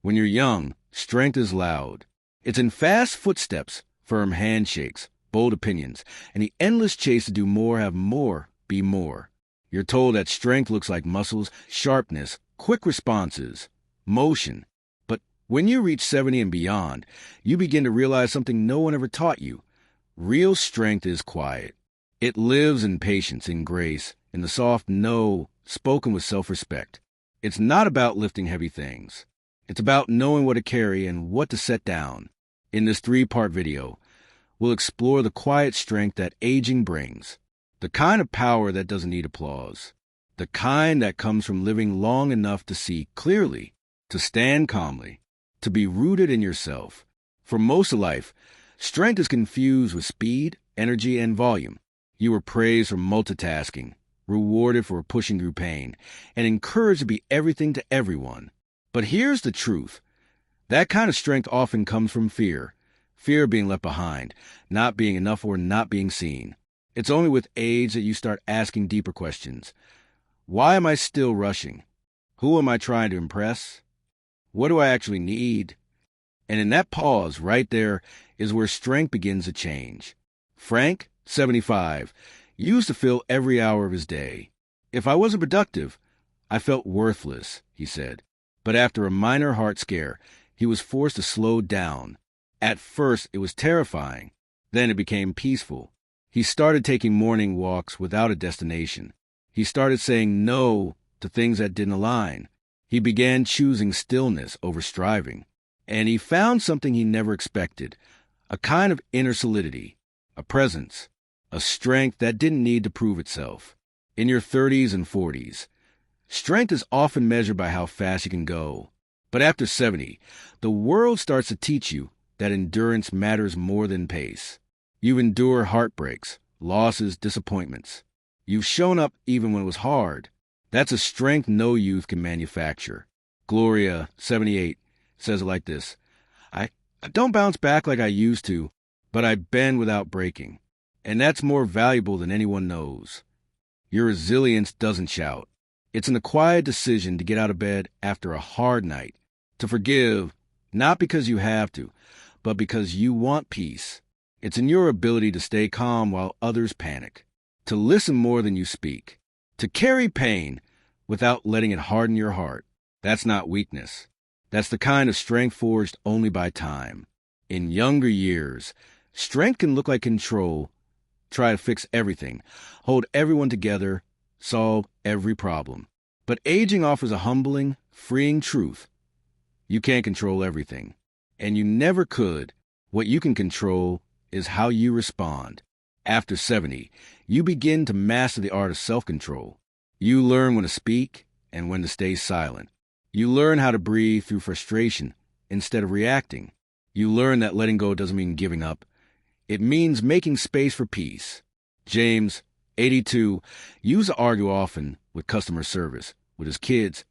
When you're young, strength is loud. It's in fast footsteps, firm handshakes, bold opinions, and the endless chase to do more, have more, be more. You're told that strength looks like muscles, sharpness, quick responses, motion. But when you reach 70 and beyond, you begin to realize something no one ever taught you. Real strength is quiet. It lives in patience, in grace, in the soft no spoken with self-respect. It's not about lifting heavy things. It's about knowing what to carry and what to set down. In this 3-part video, we'll explore the quiet strength that aging brings, the kind of power that doesn't need applause, the kind that comes from living long enough to see clearly, to stand calmly, to be rooted in yourself. For most of life, strength is confused with speed, energy, and volume. You were praised for multitasking, rewarded for pushing through pain, and encouraged to be everything to everyone. But here's the truth. That kind of strength often comes from fear. Fear of being left behind, not being enough, or not being seen. It's only with age that you start asking deeper questions. Why am I still rushing? Who am I trying to impress? What do I actually need? And in that pause right there is where strength begins to change. Frank, 75, used to fill every hour of his day. If I wasn't productive, I felt worthless, he said. But after a minor heart scare, he was forced to slow down. At first, it was terrifying. Then it became peaceful. He started taking morning walks without a destination. He started saying no to things that didn't align. He began choosing stillness over striving. And he found something he never expected, a kind of inner solidity, a presence, a strength that didn't need to prove itself. In your 30s and 40s, strength is often measured by how fast you can go. But after 70, the world starts to teach you that endurance matters more than pace. You've endured heartbreaks, losses, disappointments. You've shown up even when it was hard. That's a strength no youth can manufacture. Gloria, 78, says it like this. I don't bounce back like I used to, but I bend without breaking. And that's more valuable than anyone knows. Your resilience doesn't shout. It's an acquired decision to get out of bed after a hard night, to forgive, not because you have to, but because you want peace. It's in your ability to stay calm while others panic, to listen more than you speak, to carry pain without letting it harden your heart. That's not weakness. That's the kind of strength forged only by time. In younger years, strength can look like control, try to fix everything, hold everyone together, solve every problem. But aging offers a humbling, freeing truth. You can't control everything, and you never could. What you can control is how you respond. After 70, you begin to master the art of self-control. You learn when to speak and when to stay silent. You learn how to breathe through frustration instead of reacting. You learn that letting go doesn't mean giving up. It means making space for peace. James, 82, used to argue often with customer service, with his kids,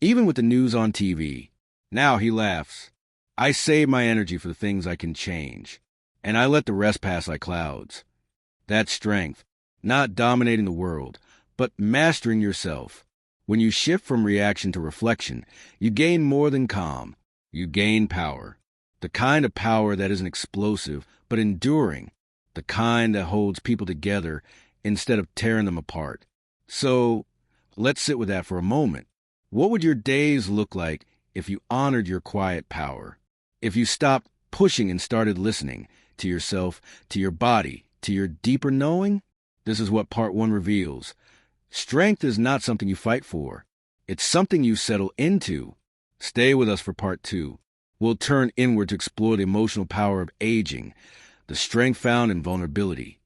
even with the news on TV. Now he laughs. I save my energy for the things I can change, and I let the rest pass like clouds. That's strength, not dominating the world, but mastering yourself. When you shift from reaction to reflection, you gain more than calm. You gain power. The kind of power that isn't explosive, but enduring. The kind that holds people together instead of tearing them apart. So, let's sit with that for a moment. What would your days look like if you honored your quiet power? If you stopped pushing and started listening to yourself, to your body, to your deeper knowing? This is what part 1 reveals. Strength is not something you fight for. It's something you settle into. Stay with us for part 2. We'll turn inward to explore the emotional power of aging, the strength found in vulnerability,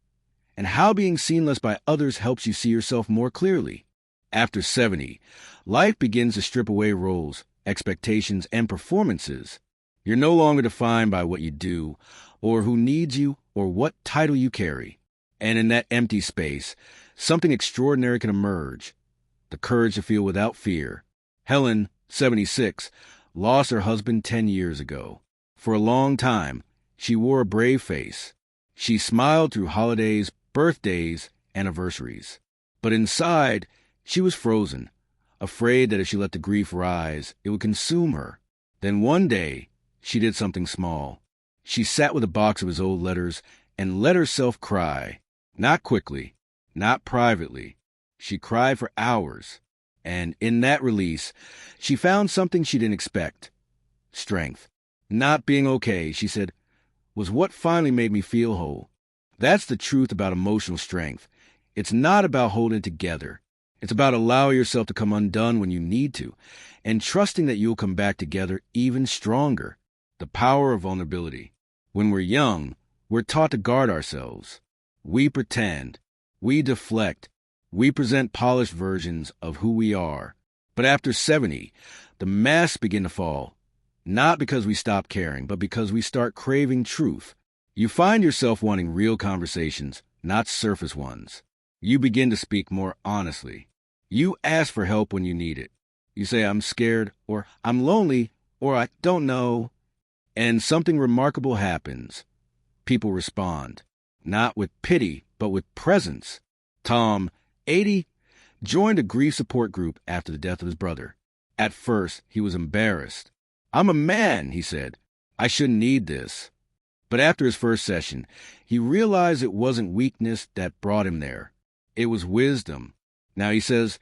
and how being seen less by others helps you see yourself more clearly. After 70, life begins to strip away roles, expectations, and performances. You're no longer defined by what you do, or who needs you, or what title you carry. And in that empty space, something extraordinary can emerge. The courage to feel without fear. Helen, 76, lost her husband 10 years ago. For a long time, she wore a brave face. She smiled through holidays, birthdays, anniversaries. But inside, she was frozen, afraid that if she let the grief rise, it would consume her. Then one day, she did something small. She sat with a box of his old letters and let herself cry. Not quickly, not privately. She cried for hours. And in that release, she found something she didn't expect. Strength. Not being okay, she said, was what finally made me feel whole. That's the truth about emotional strength. It's not about holding it together. It's about allowing yourself to come undone when you need to, and trusting that you'll come back together even stronger. The power of vulnerability. When we're young, we're taught to guard ourselves. We pretend. We deflect. We present polished versions of who we are. But after 70, the masks begin to fall. Not because we stop caring, but because we start craving truth. You find yourself wanting real conversations, not surface ones. You begin to speak more honestly. You ask for help when you need it. You say, I'm scared, or I'm lonely, or I don't know. And something remarkable happens. People respond, not with pity, but with presence. Tom, 80, joined a grief support group after the death of his brother. At first, he was embarrassed. I'm a man, he said. I shouldn't need this. But after his first session, he realized it wasn't weakness that brought him there. It was wisdom. Now he says,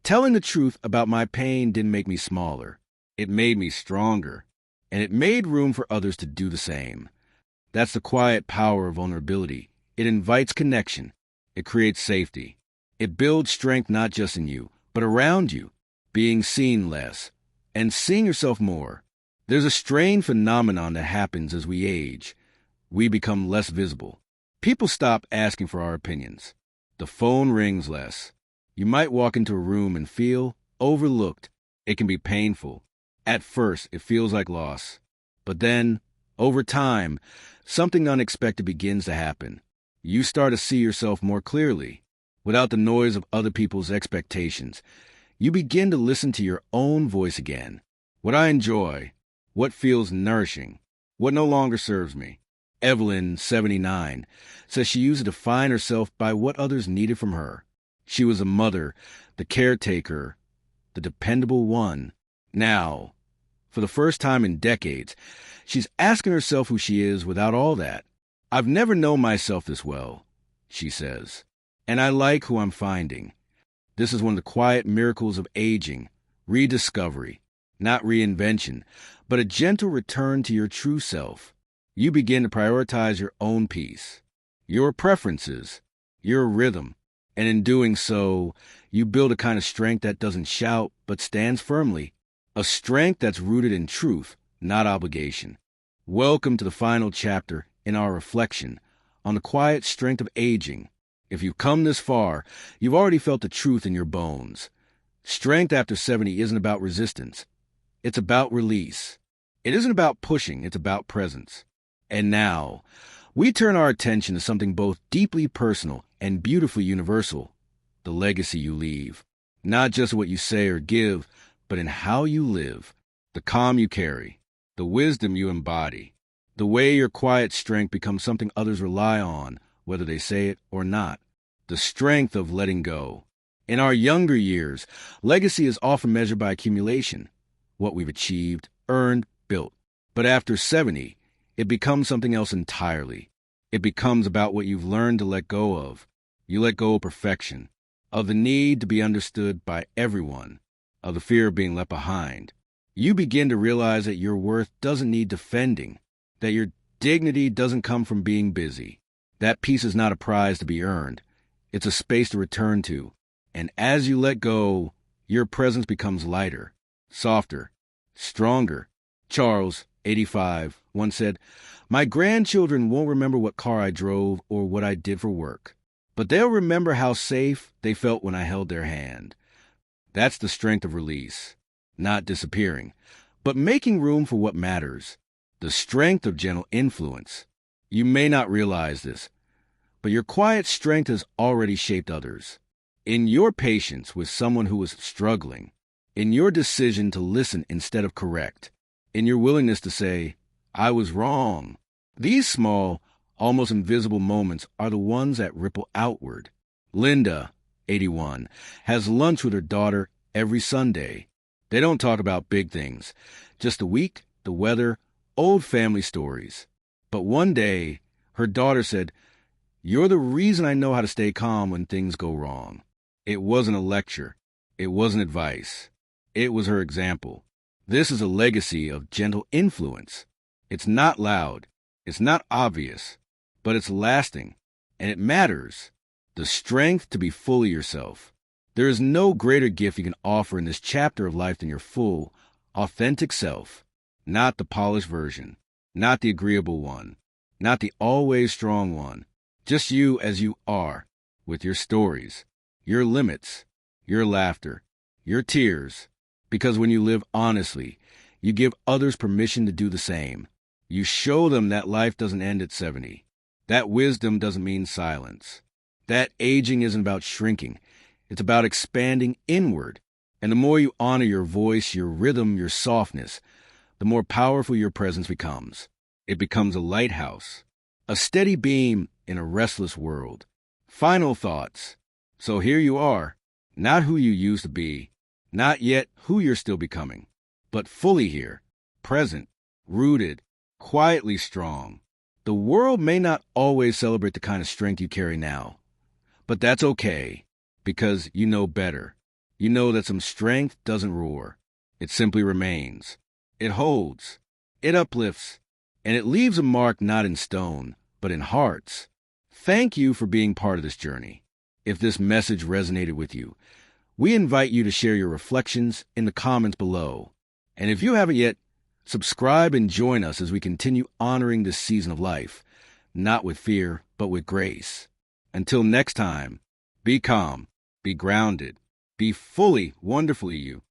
telling the truth about my pain didn't make me smaller. It made me stronger. And it made room for others to do the same. That's the quiet power of vulnerability. It invites connection. It creates safety. It builds strength not just in you, but around you, being seen less and seeing yourself more. There's a strange phenomenon that happens as we age. We become less visible. People stop asking for our opinions. The phone rings less. You might walk into a room and feel overlooked. It can be painful. At first, it feels like loss. But then, over time, something unexpected begins to happen. You start to see yourself more clearly, without the noise of other people's expectations. You begin to listen to your own voice again. What I enjoy, what feels nourishing, what no longer serves me. Evelyn, 79, says she used to define herself by what others needed from her. She was a mother, the caretaker, the dependable one. Now, for the first time in decades, she's asking herself who she is without all that. I've never known myself this well, she says, and I like who I'm finding. This is one of the quiet miracles of aging, rediscovery, not reinvention, but a gentle return to your true self. You begin to prioritize your own peace, your preferences, your rhythm, and in doing so, you build a kind of strength that doesn't shout but stands firmly, a strength that's rooted in truth, not obligation. Welcome to the final chapter in our reflection on the quiet strength of aging. If you've come this far, you've already felt the truth in your bones. Strength after 70 isn't about resistance. It's about release. It isn't about pushing, it's about presence. And now, we turn our attention to something both deeply personal and beautifully universal, the legacy you leave. Not just what you say or give, but in how you live, the calm you carry, the wisdom you embody, the way your quiet strength becomes something others rely on, whether they say it or not, the strength of letting go. In our younger years, legacy is often measured by accumulation, what we've achieved, earned, built. But after 70, it becomes something else entirely. It becomes about what you've learned to let go of. You let go of perfection, of the need to be understood by everyone, of the fear of being left behind. You begin to realize that your worth doesn't need defending, that your dignity doesn't come from being busy. That peace is not a prize to be earned. It's a space to return to. And as you let go, your presence becomes lighter, softer, stronger. Charles, 85, once said, "My grandchildren won't remember what car I drove or what I did for work, but they'll remember how safe they felt when I held their hand." That's the strength of release, not disappearing, but making room for what matters, the strength of gentle influence. You may not realize this, but your quiet strength has already shaped others. In your patience with someone who is struggling, in your decision to listen instead of correct, in your willingness to say, "I was wrong." These small, almost invisible moments are the ones that ripple outward. Linda, 81, has lunch with her daughter every Sunday. They don't talk about big things, just the week the weather, old family stories. But one day, her daughter said, "You're the reason I know how to stay calm when things go wrong." It wasn't a lecture. It wasn't advice. It was her example. This is a legacy of gentle influence. It's not loud. It's not obvious. But it's lasting. And it matters. The strength to be fully yourself. There is no greater gift you can offer in this chapter of life than your full, authentic self. Not the polished version. Not the agreeable one. Not the always strong one. Just you as you are, with your stories, your limits, your laughter, your tears. Because when you live honestly, you give others permission to do the same. You show them that life doesn't end at 70. That wisdom doesn't mean silence. That aging isn't about shrinking. It's about expanding inward. And the more you honor your voice, your rhythm, your softness, the more powerful your presence becomes. It becomes a lighthouse, a steady beam in a restless world. Final thoughts. So here you are, not who you used to be, not yet who you're still becoming, but fully here, present, rooted, quietly strong. The world may not always celebrate the kind of strength you carry now, but that's okay, because you know better. You know that some strength doesn't roar. It simply remains. It holds. It uplifts. And it leaves a mark not in stone, but in hearts. Thank you for being part of this journey. If this message resonated with you, we invite you to share your reflections in the comments below. And if you haven't yet, subscribe and join us as we continue honoring this season of life, not with fear, but with grace. Until next time, be calm, be grounded, be fully, wonderfully you.